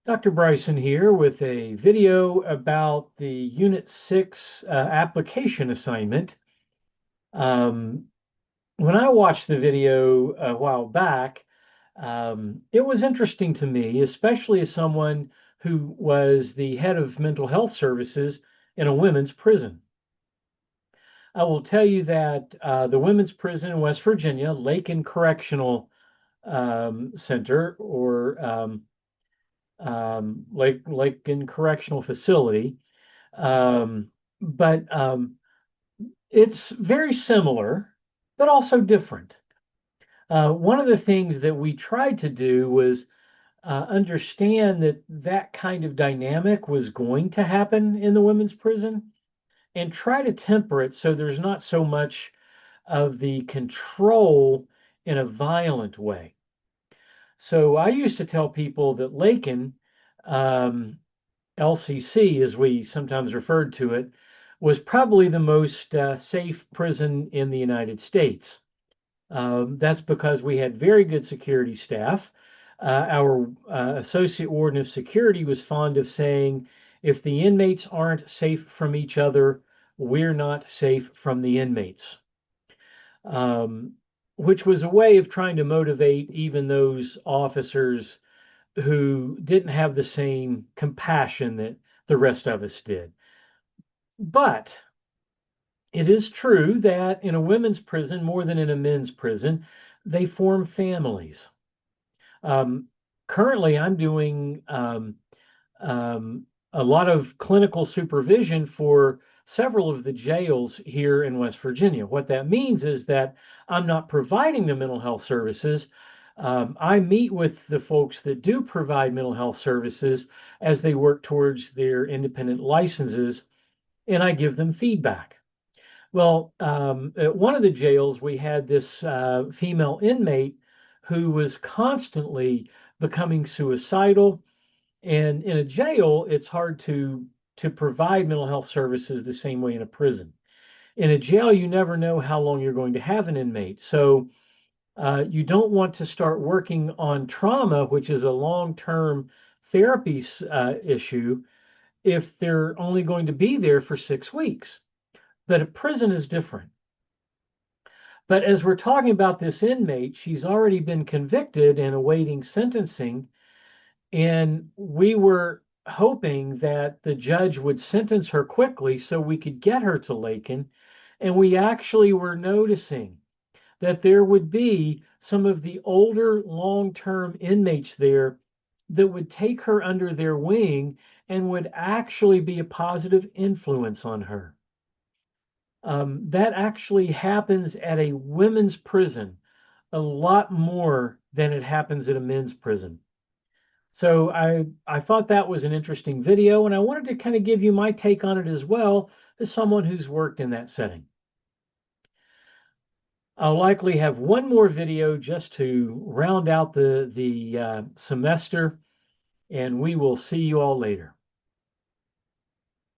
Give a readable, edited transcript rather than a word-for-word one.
Dr. Bryson here with a video about the Unit 6 application assignment. Um, when I watched the video a while back, it was interesting to me, especially as someone who was the head of mental health services in a women's prison. I will tell you that the women's prison in West Virginia, Lakin Correctional Center, or Lakin Correctional Facility, but it's very similar, but also different. One of the things that we tried to do was understand that that kind of dynamic was going to happen in the women's prison and try to temper it so there's not so much of the control in a violent way. So I used to tell people that Lakin, um, LCC, as we sometimes referred to it, was probably the most safe prison in the United States. That's because we had very good security staff. Our associate warden of security was fond of saying, if the inmates aren't safe from each other, we're not safe from the inmates, um, which was a way of trying to motivate even those officers who didn't have the same compassion that the rest of us did. But it is true that in a women's prison, more than in a men's prison, they form families. Um, Currently, I'm doing um, a lot of clinical supervision for several of the jails here in West Virginia. What that means is that I'm not providing the mental health services. I meet with the folks that do provide mental health services as they work towards their independent licenses, and I give them feedback. Well, at one of the jails, we had this female inmate who was constantly becoming suicidal. And in a jail, it's hard to provide mental health services the same way in a prison. In a jail, you never know how long you're going to have an inmate. So you don't want to start working on trauma, which is a long-term therapy issue, if they're only going to be there for 6 weeks. But a prison is different. But as we're talking about this inmate, she's already been convicted and awaiting sentencing. And we were hoping that the judge would sentence her quickly so we could get her to Lakin. And we actually were noticing that there would be some of the older long-term inmates there that would take her under their wing and would actually be a positive influence on her. That actually happens at a women's prison a lot more than it happens at a men's prison. So I thought that was an interesting video, and I wanted to kind of give you my take on it as well as someone who's worked in that setting. I'll likely have one more video just to round out the semester, and we will see you all later.